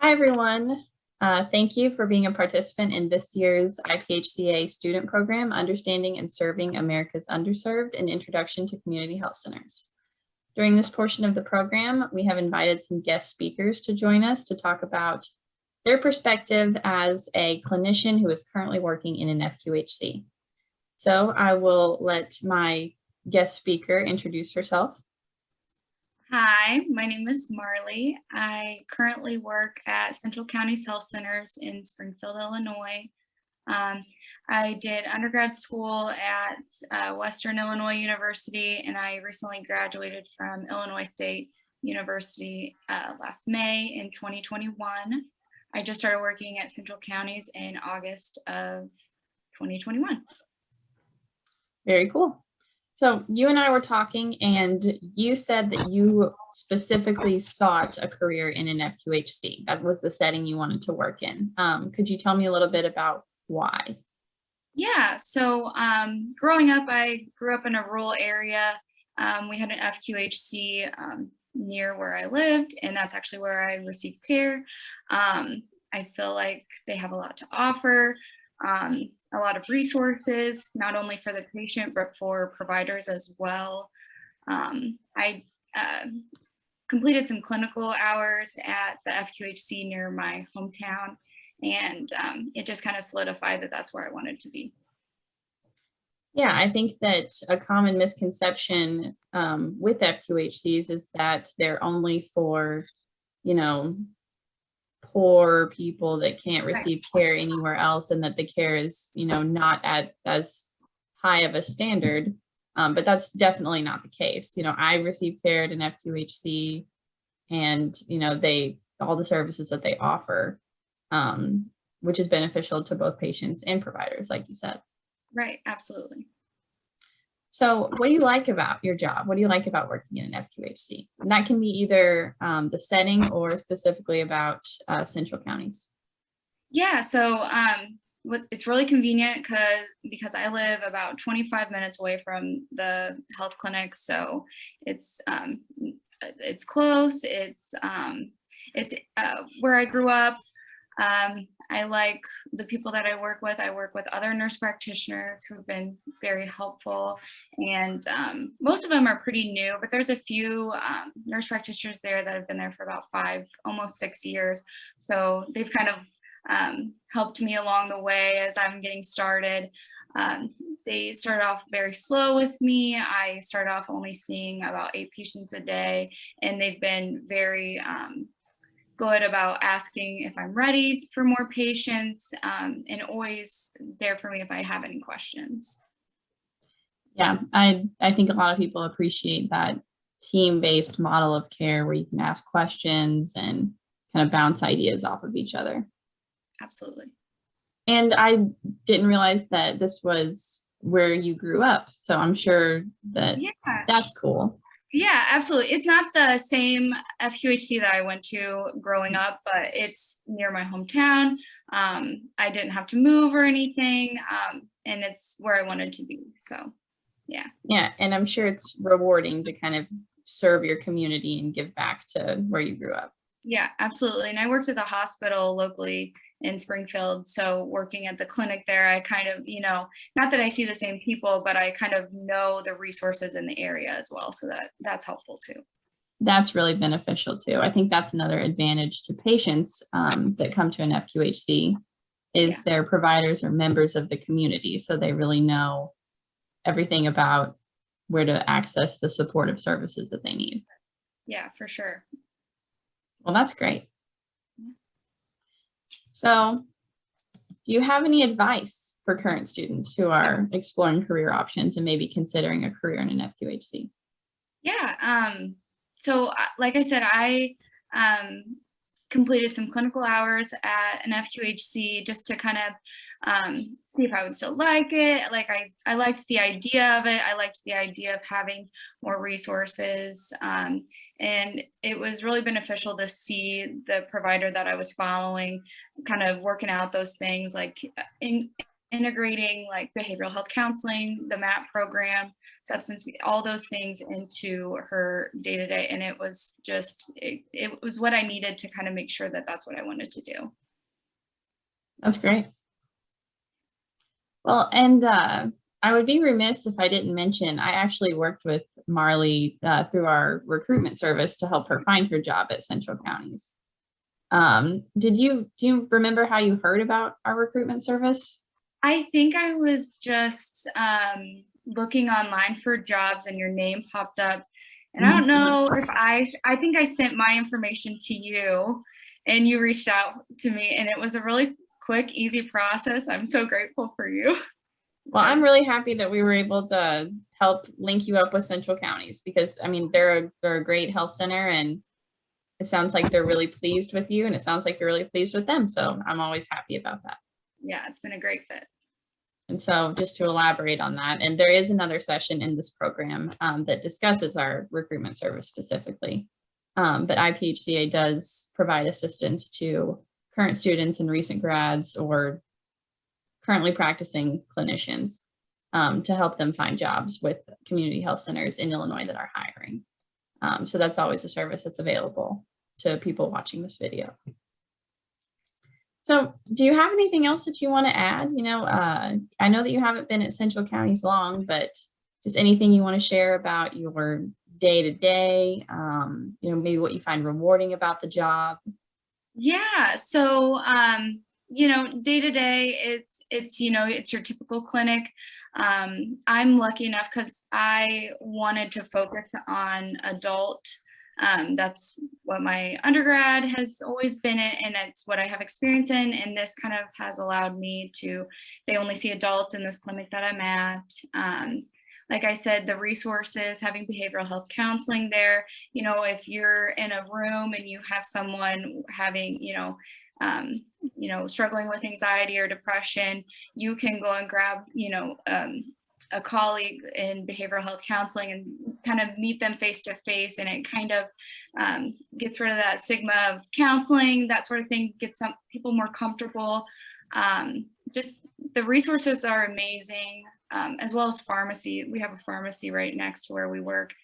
Hi, everyone. Thank you for being a participant in this year's IPHCA student program, Understanding and Serving America's Underserved, an Introduction to Community Health Centers. During this portion of the program, we have invited some guest speakers to join us to talk about their perspective as a clinician who is currently working in an FQHC. So I will let my guest speaker introduce herself. Hi, my name is Marlee. I currently work at Central County's Health Centers in Springfield, Illinois. I did undergrad school at Western Illinois University, and I recently graduated from Illinois State University last May in 2021. I just started working at Central County's in August of 2021. Very cool. So you and I were talking, and you said that you specifically sought a career in an FQHC. That was the setting you wanted to work in. Could you tell me a little bit about why? Yeah, so growing up, I grew up in a rural area. We had an FQHC near where I lived, and that's actually where I received care. I feel like they have a lot to offer. A lot of resources, not only for the patient, but for providers as well. I completed some clinical hours at the FQHC near my hometown, and it just kind of solidified that that's where I wanted to be. Yeah, I think that a common misconception with FQHCs is that they're only for, poor people that can't receive care anywhere else, and that the care is, not at as high of a standard. But that's definitely not the case. I received care at an FQHC, and all the services that they offer, which is beneficial to both patients and providers, like you said. Right, absolutely. So what do you like about your job? What do you like about working in an FQHC? And that can be either the setting or specifically about Central Counties. Yeah, so it's really convenient because I live about 25 minutes away from the health clinic, so it's close. It's where I grew up. I like the people that I work with. I work with other nurse practitioners who've been very helpful, and most of them are pretty new, but there's a few nurse practitioners there that have been there for about 5, almost 6 years. So they've kind of helped me along the way as I'm getting started. They started off very slow with me. I started off only seeing about 8 patients a day, and they've been very good about asking if I'm ready for more patients, and always there for me if I have any questions. Yeah, I think a lot of people appreciate that team-based model of care where you can ask questions and kind of bounce ideas off of each other. Absolutely. And I didn't realize that this was where you grew up, so I'm sure that that's cool. Yeah, absolutely. It's not the same FQHC that I went to growing up, but it's near my hometown. I didn't have to move or anything, and it's where I wanted to be. So, yeah. Yeah, and I'm sure it's rewarding to kind of serve your community and give back to where you grew up. Yeah, absolutely. And I worked at the hospital locally in Springfield. So working at the clinic there, I kind of, not that I see the same people, but I kind of know the resources in the area as well. So that's helpful too. That's really beneficial too. I think that's another advantage to patients that come to an FQHC is their providers are members of the community. So they really know everything about where to access the supportive services that they need. Yeah, for sure. Well, that's great. So do you have any advice for current students who are exploring career options and maybe considering a career in an FQHC? Yeah. So like I said, I completed some clinical hours at an FQHC just to kind of see if I would still like it. Like I liked the idea of it. I liked the idea of having more resources. And it was really beneficial to see the provider that I was following kind of working out those things, like integrating like behavioral health counseling, the MAP program, all those things into her day-to-day. And it was just, it was what I needed to kind of make sure that that's what I wanted to do. That's great. Well, and I would be remiss if I didn't mention, I actually worked with Marlee through our recruitment service to help her find her job at Central Counties. Do you remember how you heard about our recruitment service? I think I was just looking online for jobs and your name popped up. And I don't know if I think I sent my information to you and you reached out to me, and it was a really quick, easy process. I'm so grateful for you. Well, I'm really happy that we were able to help link you up with Central Counties, because I mean, they're a great health center, and it sounds like they're really pleased with you, and it sounds like you're really pleased with them. So I'm always happy about that. Yeah, it's been a great fit. And so just to elaborate on that, and there is another session in this program that discusses our recruitment service specifically. But IPHCA does provide assistance to current students and recent grads or currently practicing clinicians to help them find jobs with community health centers in Illinois that are hiring. So that's always a service that's available to people watching this video. So do you have anything else that you want to add? You know, I know that you haven't been at Central Counties long, but just anything you want to share about your day-to-day, you know, maybe what you find rewarding about the job? Yeah, so you know, day to day, it's you know, it's your typical clinic. I'm lucky enough because I wanted to focus on adult. That's what my undergrad has always been in, and it's what I have experience in. And this kind of has allowed me to, they only see adults in this clinic that I'm at. Like I said, the resources, having behavioral health counseling there, you know, if you're in a room and you have someone having, you know, struggling with anxiety or depression, you can go and grab, you know, a colleague in behavioral health counseling and kind of meet them face to face. And it kind of gets rid of that stigma of counseling, that sort of thing, gets some people more comfortable. Just the resources are amazing, as well as pharmacy. We have a pharmacy right next to where we work,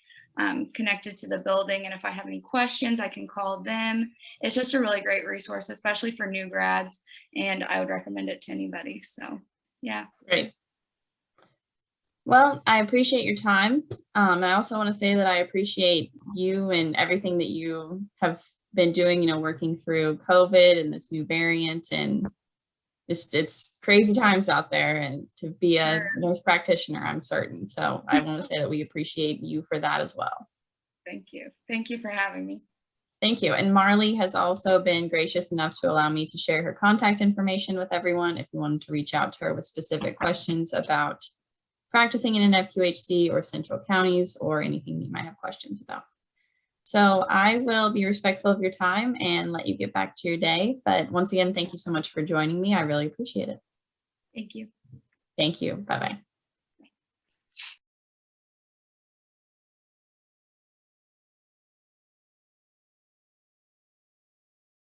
connected to the building. And if I have any questions, I can call them. It's just a really great resource, especially for new grads. And I would recommend it to anybody. So, yeah. Great. Well, I appreciate your time. And I also want to say that I appreciate you and everything that you have been doing, you know, working through COVID and this new variant, and it's crazy times out there, and to be a nurse practitioner, I'm certain. So I want to say that we appreciate you for that as well. Thank you. Thank you for having me. Thank you. And Marlee has also been gracious enough to allow me to share her contact information with everyone if you wanted to reach out to her with specific questions about practicing in an FQHC or Central Counties, or anything you might have questions about. So I will be respectful of your time and let you get back to your day. But once again, thank you so much for joining me. I really appreciate it. Thank you. Thank you. Bye-bye.